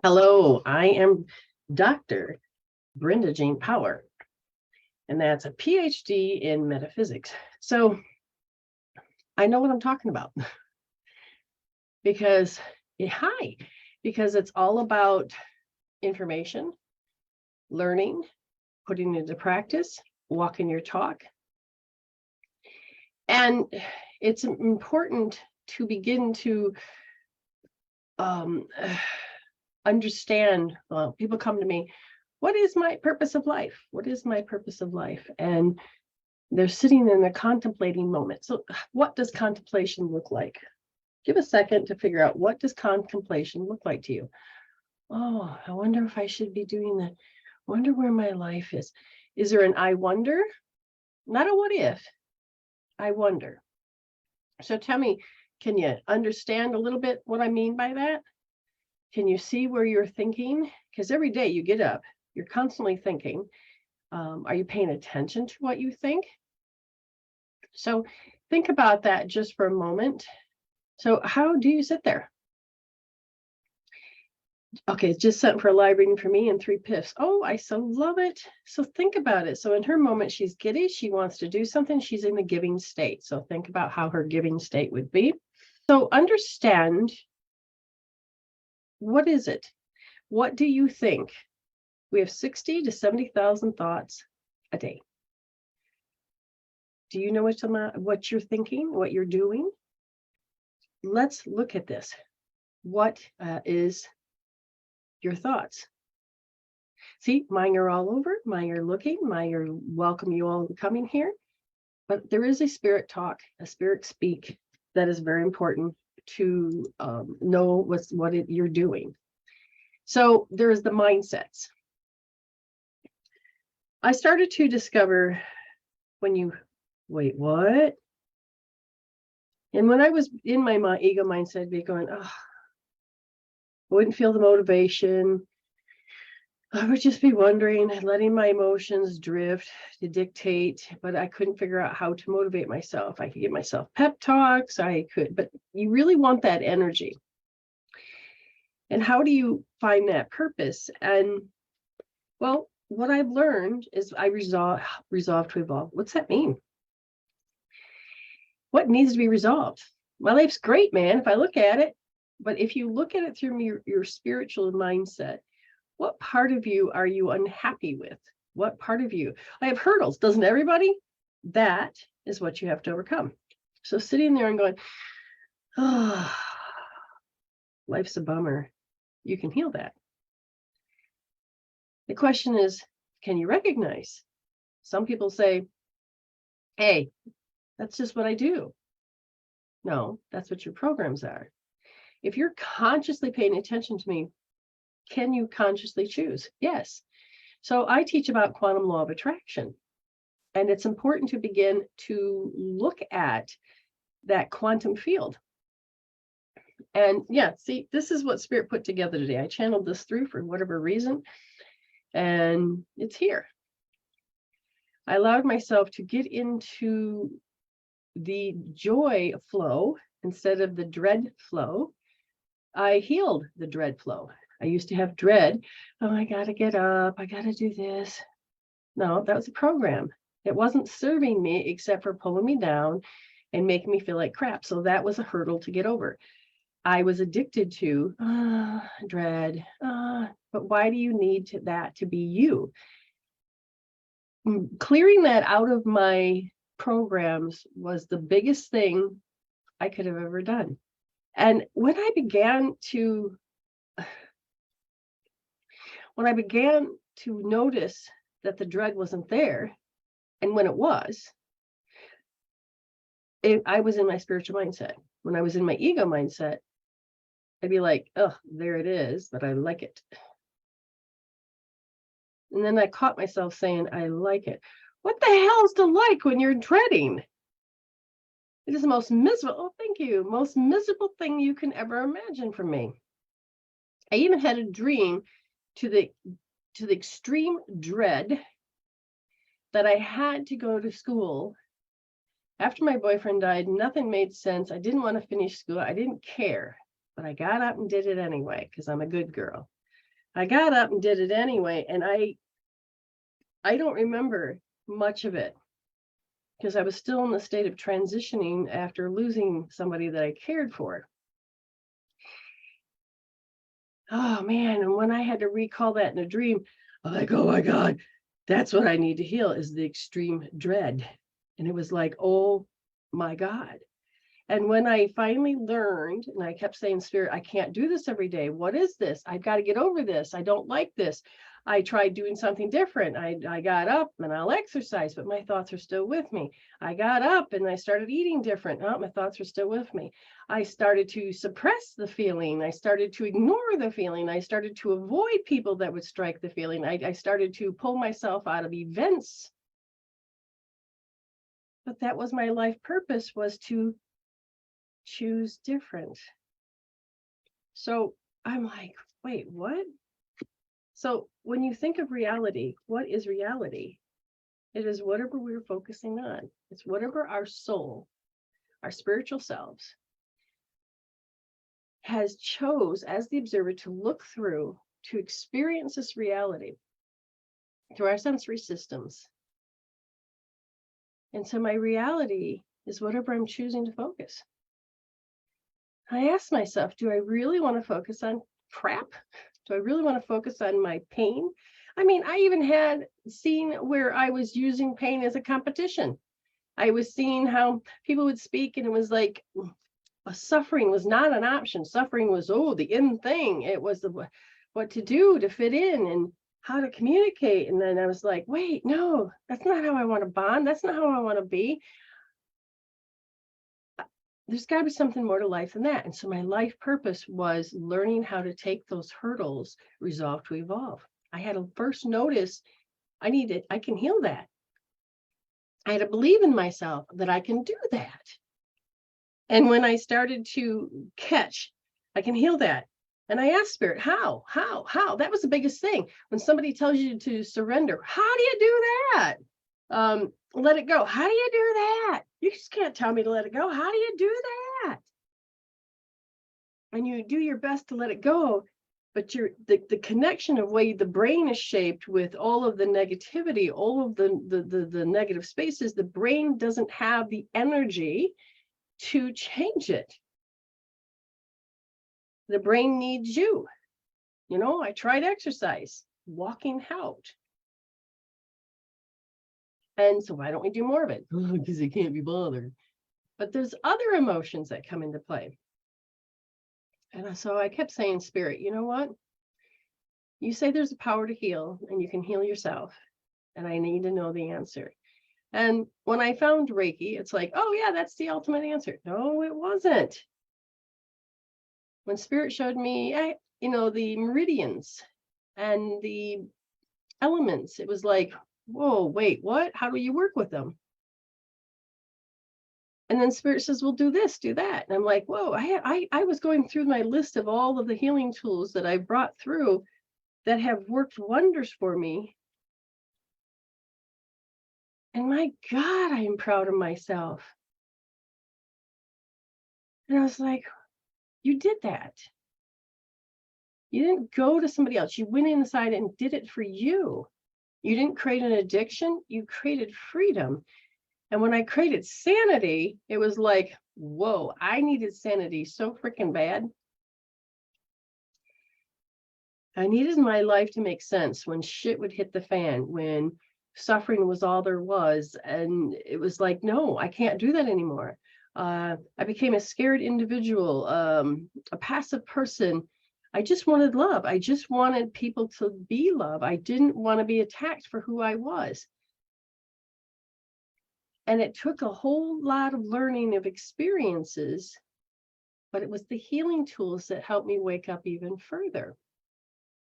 Hello, I am Dr. Brenda Power, and that's a PhD in metaphysics. So I know what I'm talking about because it's all about information, learning, putting it into practice, walking your talk. And it's important to begin to understand. Well, people come to me, what is my purpose of life? What is my purpose of life? And they're sitting in a contemplating moment. So what does contemplation look like? Give a second to figure out, what does contemplation look like to you? Oh, I wonder if I should be doing that. I wonder where my life is. Is there an I wonder? Not a what if, I wonder. So tell me, can you understand a little bit what I mean by that? Can you see where you're thinking? Because every day you get up, you're constantly thinking. Are you paying attention to what you think? So think about that just for a moment. So how do you sit there? Okay, just something for a live reading for me and 3 piffs. Oh, I so love it. So think about it. So in her moment, she's giddy. She wants to do something. She's in the giving state. So think about how her giving state would be. So understand, what is it? What do you think? We have 60 to 70,000 thoughts a day. Do you know what you're thinking, what you're doing? Let's look at this. What is your thoughts? See, mine are all over, mine are looking, mine are welcome you all coming here. But there is a spirit talk, a spirit speak that is very important to know what you're doing. So there is the mindsets. I started to discover when you, wait, what? And when I was in my ego mindset, I'd be going, oh, I wouldn't feel the motivation. I would just be wondering, letting my emotions drift to dictate, but I couldn't figure out how to motivate myself. I could give myself pep talks, but you really want that energy. And how do you find that purpose? And well, what I've learned is I resolve to evolve. What's that mean? What needs to be resolved? My life's great, man, if I look at it. But if you look at it through your spiritual mindset, what part of you are you unhappy with? What part of you? I have hurdles, doesn't everybody? That is what you have to overcome. So sitting there and going, oh, life's a bummer. You can heal that. The question is, can you recognize? Some people say, hey, that's just what I do. No, that's what your programs are. If you're consciously paying attention to me, can you consciously choose? Yes. So I teach about quantum law of attraction. And it's important to begin to look at that quantum field. And yeah, see, this is what Spirit put together today. I channeled this through for whatever reason, and it's here. I allowed myself to get into the joy flow instead of the dread flow. I healed the dread flow. I used to have dread. Oh, I got to get up. I got to do this. No, that was a program. It wasn't serving me except for pulling me down and making me feel like crap. So that was a hurdle to get over. I was addicted to dread. But why do you need that to be you? Clearing that out of my programs was the biggest thing I could have ever done. And when I began to notice that the dread wasn't there, and when it was, I was in my spiritual mindset. When I was in my ego mindset, I'd be like, oh, there it is, but I like it. And then I caught myself saying, I like it. What the hell is to like when you're dreading? It is the most miserable, oh, thank you, most miserable thing you can ever imagine for me. I even had a dream to the extreme dread that I had to go to school. After my boyfriend died, nothing made sense. I didn't want to finish school. I didn't care, but I got up and did it anyway because I'm a good girl. I got up and did it anyway. And I don't remember much of it because I was still in the state of transitioning after losing somebody that I cared for. Oh man, and when I had to recall that in a dream, I'm like, oh my God, that's what I need to heal, is the extreme dread. And it was like, oh my God. And when I finally learned, and I kept saying, Spirit, I can't do this every day. What is this? I've got to get over this. I don't like this. I tried doing something different. I got up and I'll exercise, but my thoughts are still with me. I got up and I started eating different. Oh, my thoughts are still with me. I started to suppress the feeling. I started to ignore the feeling. I started to avoid people that would strike the feeling. I started to pull myself out of events. But that was my life purpose, was to choose different. So I'm like, wait, what? So when you think of reality, what is reality? It is whatever we're focusing on. It's whatever our soul, our spiritual selves, has chose as the observer to look through, to experience this reality through our sensory systems. And so my reality is whatever I'm choosing to focus. I asked myself, do I really want to focus on crap? Do I really want to focus on my pain? I mean, I even had seen where I was using pain as a competition. I was seeing how people would speak and it was like, suffering was not an option. Suffering was, the in thing. It was what to do to fit in and how to communicate. And then I was like, wait, no, that's not how I want to bond. That's not how I want to be. There's got to be something more to life than that. And so my life purpose was learning how to take those hurdles, resolve to evolve. I had to first notice I can heal that. I had to believe in myself that I can do that. And when I started to catch, I can heal that. And I asked Spirit, how? That was the biggest thing. When somebody tells you to surrender, how do you do that? Let it go. How do you do that? You just can't tell me to let it go. How do you do that? And you do your best to let it go, but the connection of way the brain is shaped with all of the negativity, all of the negative spaces, the brain doesn't have the energy to change it. The brain needs you. I tried exercise, walking out. And so why don't we do more of it? Because it can't be bothered. But there's other emotions that come into play. And so I kept saying, Spirit, you know what? You say there's a power to heal and you can heal yourself. And I need to know the answer. And when I found Reiki, it's like, oh yeah, that's the ultimate answer. No, it wasn't. When Spirit showed me, the meridians and the elements, it was like, whoa, wait, what? How do you work with them? And then Spirit says, well, do this, do that. And I'm like, whoa, I was going through my list of all of the healing tools that I brought through that have worked wonders for me. And my God, I am proud of myself. And I was like, you did that. You didn't go to somebody else. You went inside and did it for you. You didn't create an addiction. You created freedom. And when I created sanity, it was like, whoa, I needed sanity so freaking bad. I needed my life to make sense when shit would hit the fan, when suffering was all there was. And it was like, no, I can't do that anymore. I became a scared individual, a passive person. I just wanted love. I just wanted people to be love. I didn't want to be attacked for who I was. And it took a whole lot of learning of experiences, but it was the healing tools that helped me wake up even further.